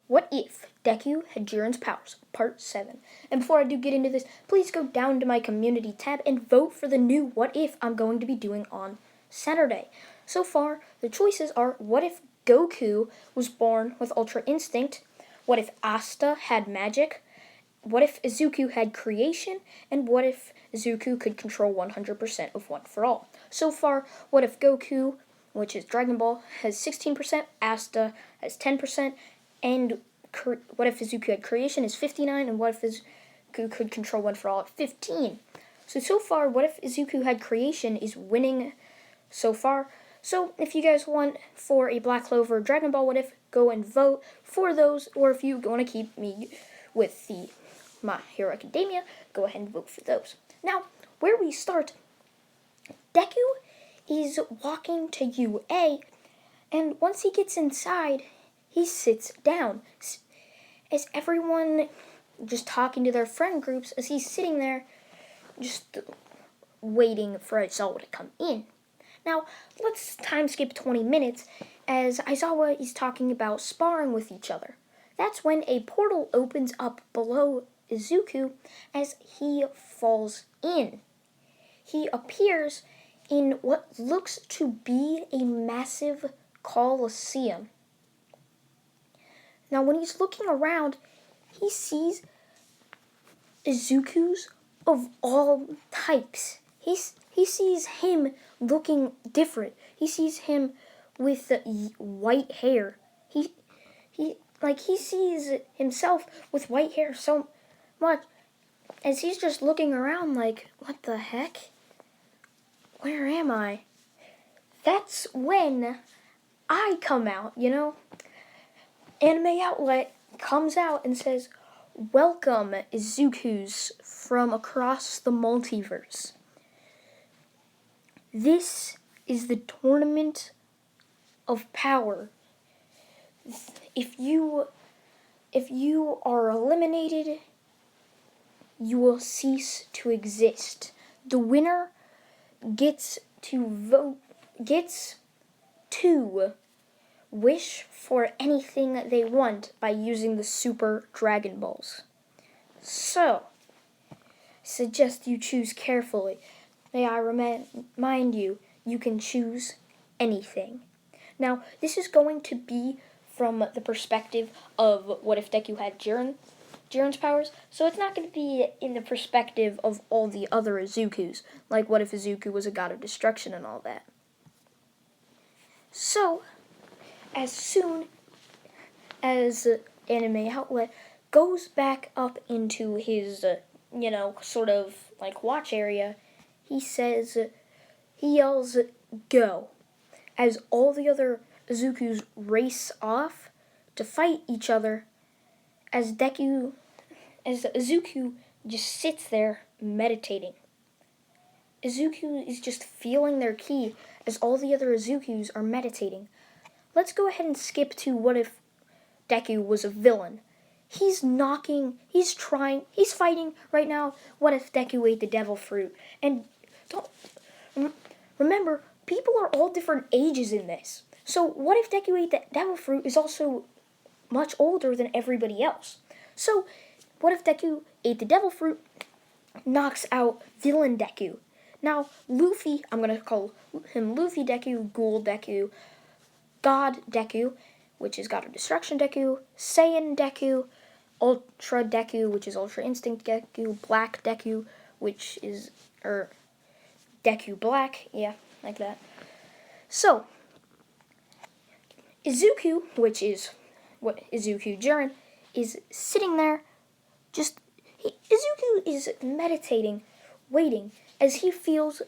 What if Deku had Jiren's powers? Part 7. And before I do get into this, please go down to my community tab and vote for the new What If I'm going to be doing on Saturday. So far, the choices are: what if Goku was born with Ultra Instinct? What if Asta had magic? What if Izuku had creation? And what if Izuku could control 100% of One for All? So far, what if Goku, which is Dragon Ball, has 16%, Asta has 10%, and what if Izuku had creation is 59, and what if Izuku could control One for All at 15? So far, what if Izuku had creation is winning so far. So if you guys want for a Black Clover Dragon Ball What If, go and vote for those, or if you want to keep me with the My Hero Academia, go ahead and vote for those. Now, where we start, Deku is walking to UA, and once he gets inside, he sits down. As everyone just talking to their friend groups, as he's sitting there just waiting for Aizawa to come in. Now, let's time skip 20 minutes as Aizawa is talking about sparring with each other. That's when a portal opens up below Izuku as he falls in. He appears in what looks to be a massive coliseum. Now, when he's looking around, he sees Izuku's of all types. He sees him looking different. He sees him with white hair. He sees himself with white hair so much as he's just looking around like, what the heck? Where am I? That's when I come out, Anime Outlet comes out and says, "Welcome, Izukus from across the multiverse. This is the tournament of power. If you are eliminated, you will cease to exist. The winner gets to wish for anything that they want by using the Super Dragon Balls. So, I suggest you choose carefully. May I remind you, you can choose anything." Now, this is going to be from the perspective of what if Deku had Jiren's powers, so it's not going to be in the perspective of all the other Izukus, like what if Izuku was a god of destruction and all that. So, as soon as Anime Outlet goes back up into his, sort of like watch area, he yells, "Go," as all the other Izukus race off to fight each other, as Izuku just sits there meditating. Izuku is just feeling their ki as all the other Izukus are meditating. Let's go ahead and skip to what if Deku was a villain. He's fighting right now. What if Deku ate the devil fruit? And remember, people are all different ages in this. So what if Deku ate the devil fruit is also much older than everybody else? So what if Deku ate the devil fruit, knocks out villain Deku? Now, Luffy, I'm going to call him Luffy Deku, Ghoul Deku, God Deku, which is God of Destruction Deku, Saiyan Deku, Ultra Deku, which is Ultra Instinct Deku, Black Deku, which is, Deku Black, yeah, like that. So, Izuku, which is what Izuku Jiren, is sitting there, Izuku is meditating, waiting, as he feels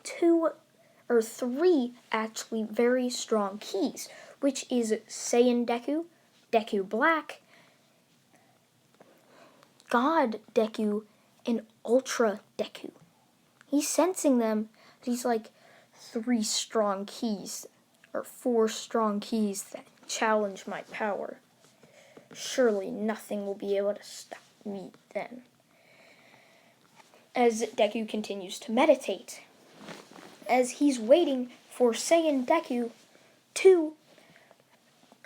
3 actually very strong keys, which is Saiyan Deku, Deku Black, God Deku, and Ultra Deku. He's sensing them. He's like 3 strong keys, or 4 strong keys that challenge my power. Surely nothing will be able to stop me then. As Deku continues to meditate, as he's waiting for Saiyan Deku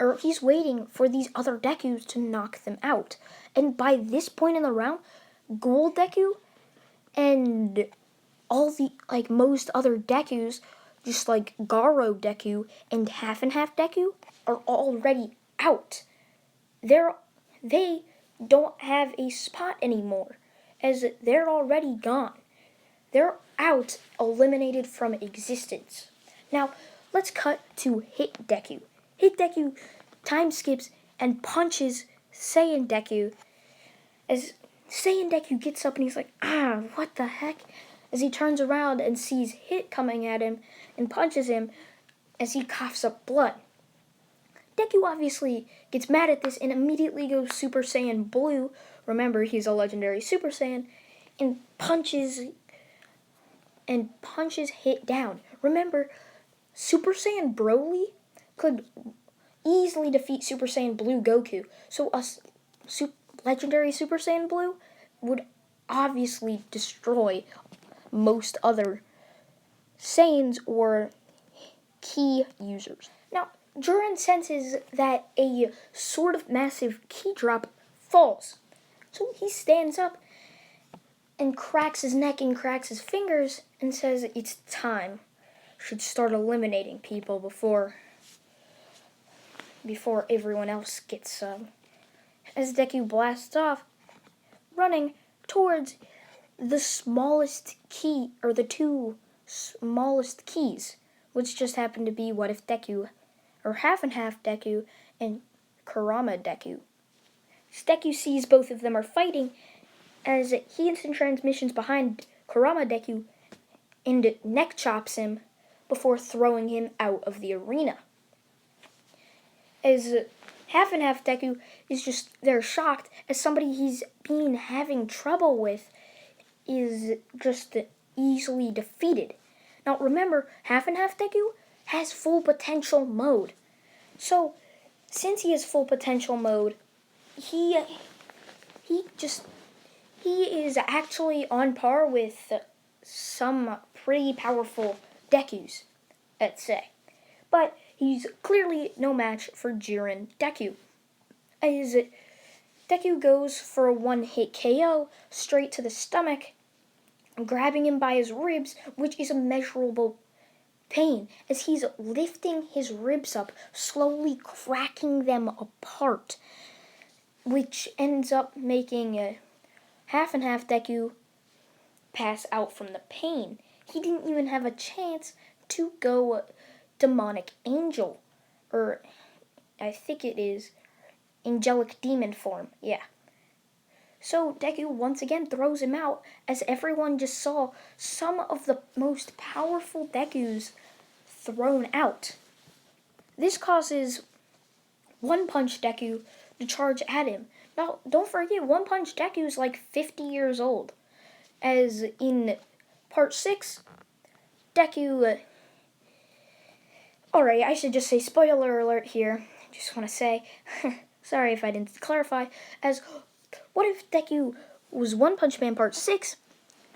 or he's waiting for these other Dekus to knock them out. And by this point in the round, Gold Deku and all the, like, most other Dekus, just like Garo Deku and Half and Half Deku, are already out. They don't have a spot anymore, as they're already gone. They're out, eliminated from existence. Now, let's cut to Hit Deku. Hit Deku time skips and punches Saiyan Deku, as Saiyan Deku gets up and he's like, what the heck? As he turns around and sees Hit coming at him and punches him as he coughs up blood. Deku obviously gets mad at this and immediately goes Super Saiyan Blue. Remember, he's a legendary Super Saiyan, and punches Hit down. Remember, Super Saiyan Broly could easily defeat Super Saiyan Blue Goku. So a legendary Super Saiyan Blue would obviously destroy most other Saiyans or key users. Now, Jiren senses that a sort of massive key drop falls. So he stands up and cracks his neck and cracks his fingers and says it's time. Should start eliminating people before everyone else gets as Deku blasts off, running towards the smallest key, or the two smallest keys, which just happen to be What If Deku, or Half and Half Deku, and Kurama Deku. As Deku sees both of them are fighting, as he instant transmissions behind Kurama Deku and neck chops him before throwing him out of the arena. As Half and Half Deku is just there shocked, as somebody he's been having trouble with is just easily defeated. Now remember, Half and Half Deku has full potential mode. So, since he has full potential mode, he is actually on par with some pretty powerful Dekus, let's say. But he's clearly no match for Jiren Deku. As Deku goes for a one-hit KO straight to the stomach, grabbing him by his ribs, which is immeasurable pain, as he's lifting his ribs up, slowly cracking them apart, which ends up making Half and Half Deku pass out from the pain. He didn't even have a chance to go Demonic Angel, or I think it is Angelic Demon form, yeah. So Deku once again throws him out, as everyone just saw some of the most powerful Dekus thrown out. This causes One Punch Deku to charge at him. Now, don't forget, One Punch Deku is like 50 years old. As in Part 6, Deku... Alright, I should just say spoiler alert here. Just want to say, sorry if I didn't clarify, as What If Deku was One Punch Man Part 6?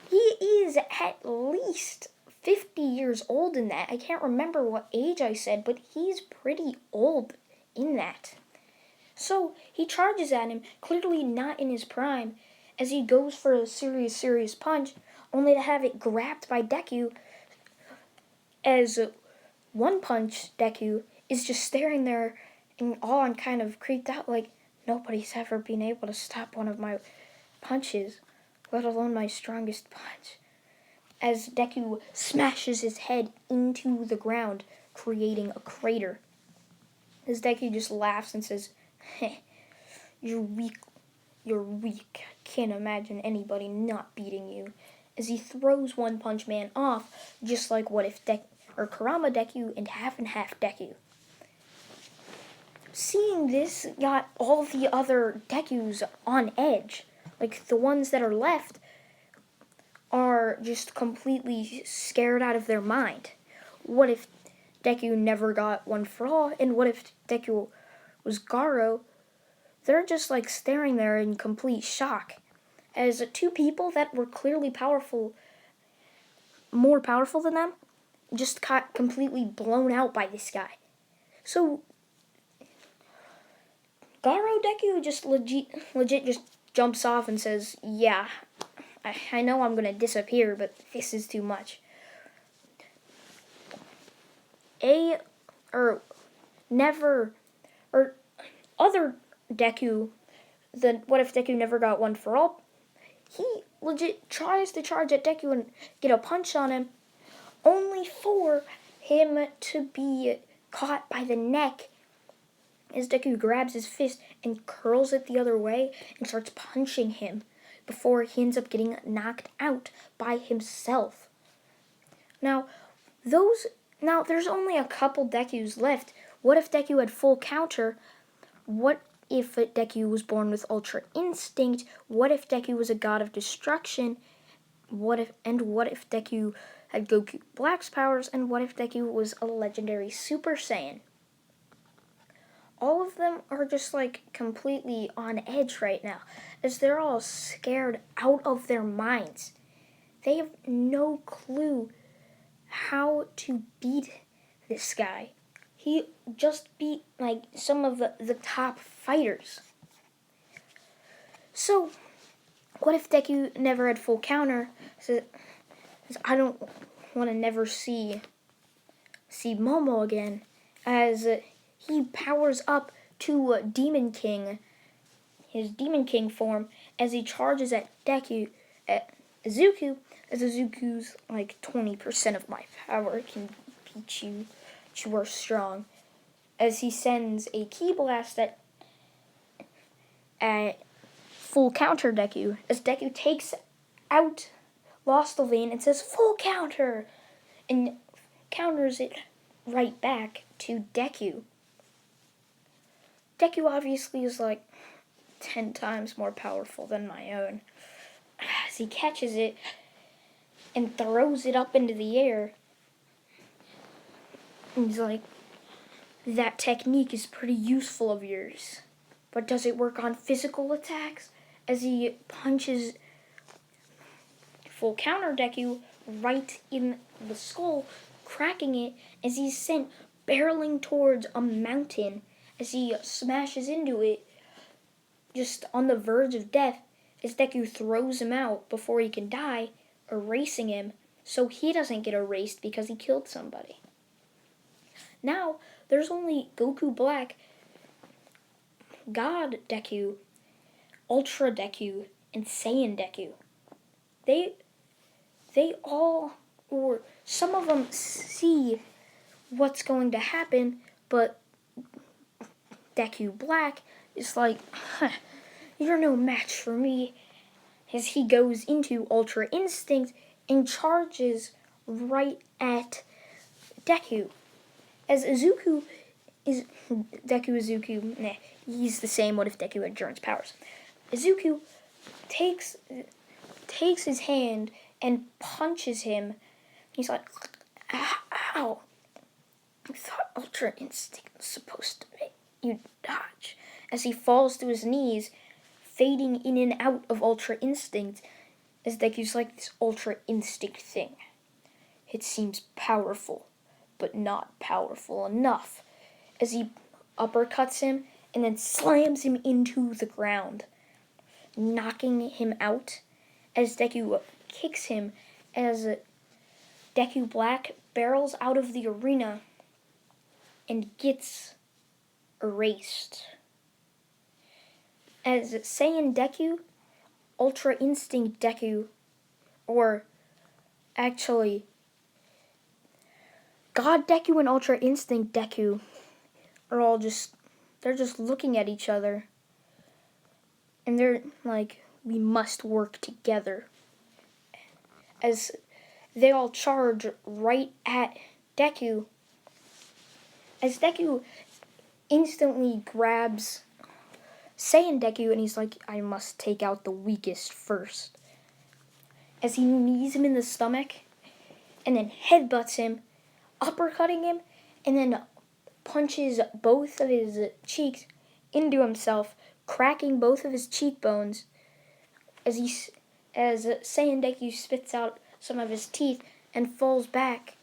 He is at least 50 years old in that. I can't remember what age I said, but he's pretty old in that. So he charges at him, clearly not in his prime, as he goes for a serious punch, only to have it grabbed by Deku, as One Punch Deku is just staring there in awe and kind of creeped out, like, nobody's ever been able to stop one of my punches, let alone my strongest punch. As Deku smashes his head into the ground, creating a crater. As Deku just laughs and says, You're weak. I can't imagine anybody not beating you. As he throws One Punch Man off, just like What If Kurama Deku and Half Deku. Seeing this got all the other Dekus on edge. Like, the ones that are left are just completely scared out of their mind. What if Deku never got One for All? And what if Deku was Garo? They're just like staring there in complete shock, as two people that were clearly more powerful than them, just got completely blown out by this guy. So Garo Deku just legit just jumps off and says, yeah, I know I'm going to disappear, but this is too much. Other Deku, the What If Deku Never Got One for All, he legit tries to charge at Deku and get a punch on him, only for him to be caught by the neck as Deku grabs his fist and curls it the other way and starts punching him before he ends up getting knocked out by himself. Now, there's only a couple Dekus left. What if Deku had full counter? What if Deku was born with Ultra Instinct? What if Deku was a god of destruction? What if Deku had Goku Black's powers? And what if Deku was a legendary Super Saiyan? All of them are just like completely on edge right now, as they're all scared out of their minds. They have no clue how to beat this guy. He just beat like some of the top fighters. So, what if Deku never had full counter? So, I don't want to never see Momo again, as he powers up to Demon King, his Demon King form, as he charges at Izuku, as Izuku's like 20% of my power can beat you. You are strong. As he sends a Ki Blast at full counter Deku, as Deku takes out Lost Vein and says full counter, and counters it right back to Deku. Deku obviously is like 10 times more powerful than my own. As he catches it and throws it up into the air, and he's like, that technique is pretty useful of yours, but does it work on physical attacks? As he punches full counter Deku right in the skull, cracking it as he's sent barreling towards a mountain, as he smashes into it, just on the verge of death, as Deku throws him out before he can die, erasing him, so he doesn't get erased because he killed somebody. Now, there's only Goku Black, God Deku, Ultra Deku, and Saiyan Deku. They all, or some of them, see what's going to happen, but Deku Black is like, you're no match for me, as he goes into Ultra Instinct and charges right at Deku. As Izuku, he's the same. What if Deku had Jiren's powers? Izuku takes his hand and punches him. He's like, ow. I thought Ultra Instinct was supposed to make you dodge. As he falls to his knees, fading in and out of Ultra Instinct, as Deku's like, this Ultra Instinct thing. It seems powerful, but not powerful enough, as he uppercuts him and then slams him into the ground, knocking him out, as Deku kicks him, as Deku Black barrels out of the arena and gets erased. As Saiyan Deku, Ultra Instinct Deku, or actually God Deku and Ultra Instinct Deku are they're just looking at each other. And they're like, we must work together. As they all charge right at Deku. As Deku instantly grabs Saiyan Deku and he's like, I must take out the weakest first. As he knees him in the stomach and then headbutts him, uppercutting him, and then punches both of his cheeks into himself, cracking both of his cheekbones, as Saiyan Deku spits out some of his teeth and falls back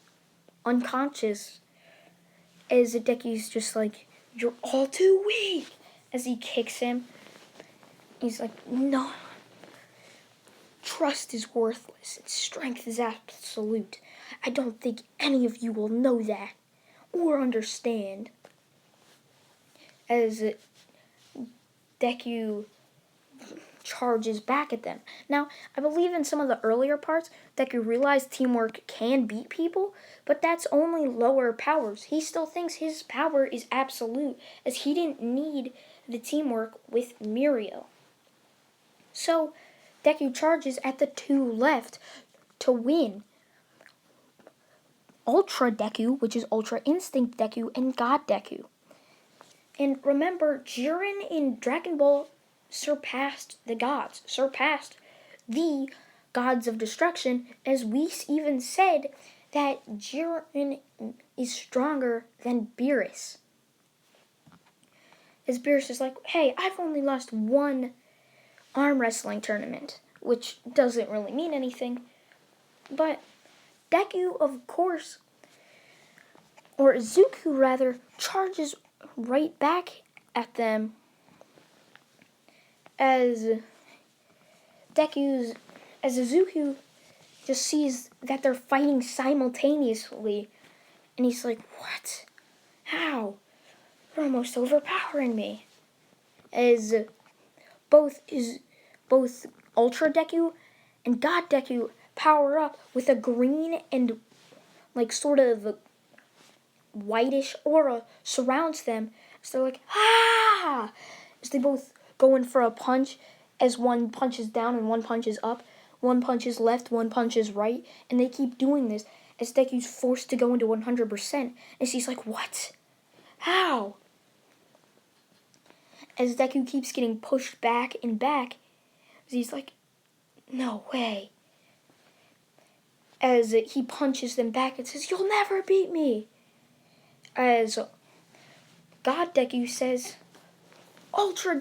unconscious, as Deku's just like, you're all too weak, as he kicks him. He's like, no, trust is worthless. Its strength is absolute. I don't think any of you will know that or understand. As Deku charges back at them. Now, I believe in some of the earlier parts, Deku realized teamwork can beat people, but that's only lower powers. He still thinks his power is absolute, as he didn't need the teamwork with Muriel. So, Deku charges at the two left to win. Ultra Deku, which is Ultra Instinct Deku, and God Deku. And remember, Jiren in Dragon Ball surpassed the gods, surpassed the gods of destruction, as we even said that Jiren is stronger than Beerus. As Beerus is like, hey, I've only lost one arm wrestling tournament, which doesn't really mean anything, but Deku, of course, or Zuko rather, charges right back at them as Zuko just sees that they're fighting simultaneously, and he's like, what? How? They're almost overpowering me. As both Ultra Deku and God Deku power up with a green and like sort of whitish aura surrounds them. So they're like, ah! As they both go in for a punch, as one punches down and one punches up, one punches left, one punches right, and they keep doing this as Deku's forced to go into 100%. And she's like, what? How? As Deku keeps getting pushed back and back, he's like, no way. As he punches them back and says, you'll never beat me. As God Deku says, Ultra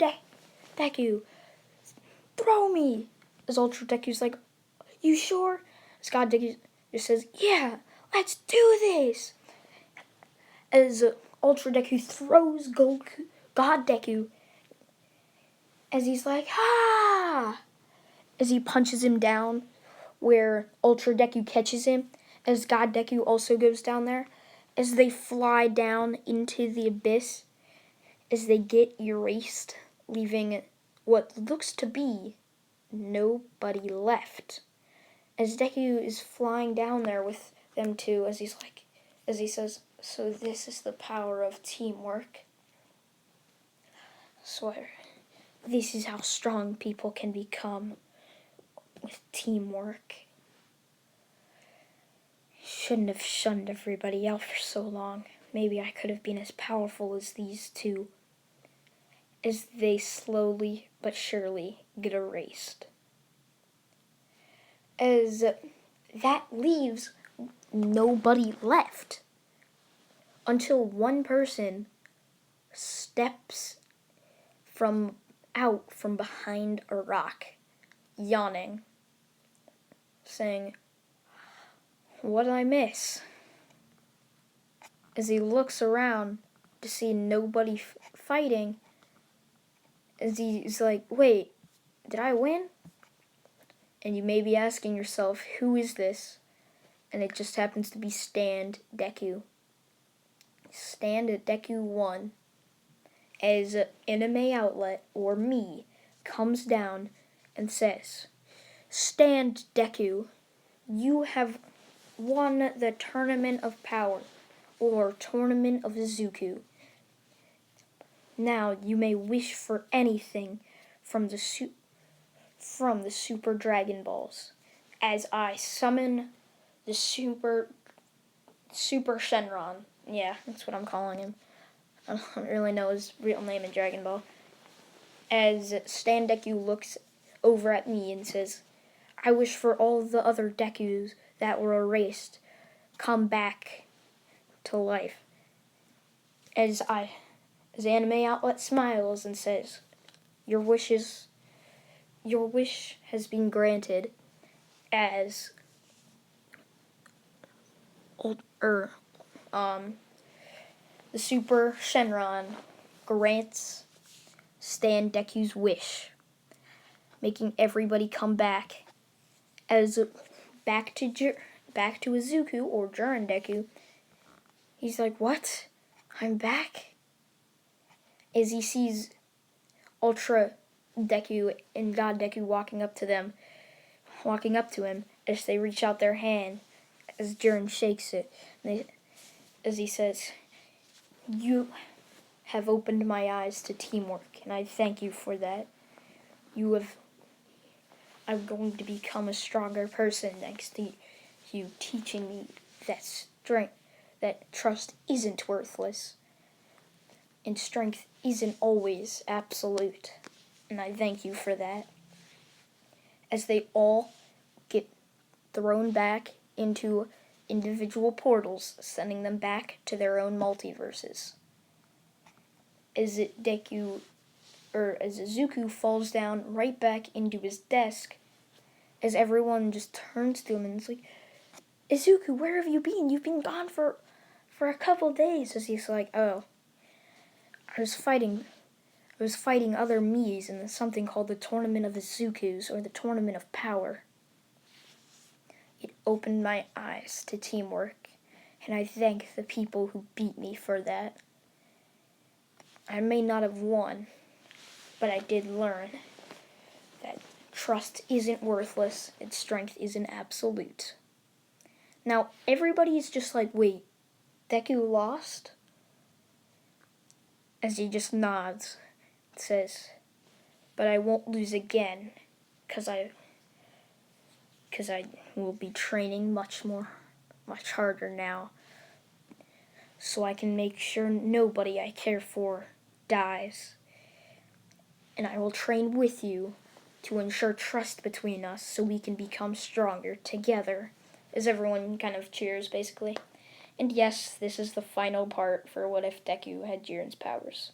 Deku, throw me. As Ultra Deku's like, you sure? As God Deku just says, yeah, let's do this. As Ultra Deku throws God Deku, as he's like, ah! As he punches him down, where Ultra Deku catches him, as God Deku also goes down there, as they fly down into the abyss, as they get erased, leaving what looks to be nobody left. As Deku is flying down there with them two, as he says, so this is the power of teamwork. Swear, this is how strong people can become with teamwork. Shouldn't have shunned everybody out for so long. Maybe I could have been as powerful as these two. As they slowly but surely get erased. As that leaves nobody left until one person steps out from behind a rock, yawning, saying, what did I miss? As he looks around to see nobody fighting, as he's like, wait, did I win? And you may be asking yourself, who is this? And it just happens to be Stand Deku. Stand Deku 1, as Anime Outlet, or me, comes down and says, Stand Deku, you have won the Tournament of Power, or Tournament of Zuko. Now you may wish for anything from the Super Dragon Balls, as I summon the Super Shenron. Yeah, that's what I'm calling him. I don't really know his real name in Dragon Ball. As Stan Deku looks over at me and says, I wish for all the other Dekus that were erased come back to life. As Anime Outlet smiles and says, your wish has been granted, as the Super Shenron grants stand Deku's wish, making everybody come back as back to Izuku or Jiren Deku. He's like, "What? I'm back?" As he sees Ultra Deku and God Deku walking up to him as they reach out their hand, as Jiren shakes it, as he says, "You have opened my eyes to teamwork, and I thank you for that. I'm going to become a stronger person thanks to you teaching me that trust isn't worthless, and strength isn't always absolute, and I thank you for that." As they all get thrown back into individual portals, sending them back to their own multiverses. As Izuku falls down right back into his desk, as everyone just turns to him and is like, "Izuku, where have you been? You've been gone for a couple days." As he's like, "Oh, I was fighting other Miis in something called the Tournament of Izukus, or the Tournament of Power. It opened my eyes to teamwork, and I thank the people who beat me for that. I may not have won, but I did learn that trust isn't worthless and strength isn't absolute." Now, everybody's just like, "Wait, Deku lost?" As he just nods, says, "But I won't lose again, because I will be training much harder now, so I can make sure nobody I care for dies. And I will train with you to ensure trust between us so we can become stronger together." As everyone kind of cheers, basically. And yes, this is the final part for What If Deku Had Jiren's Powers.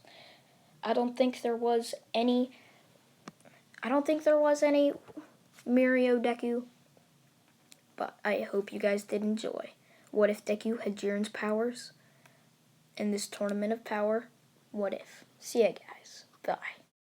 I don't think there was any Mirio Deku, but I hope you guys did enjoy What If Deku Had Jiren's Powers in this Tournament of Power. What if? See ya, guys. Bye.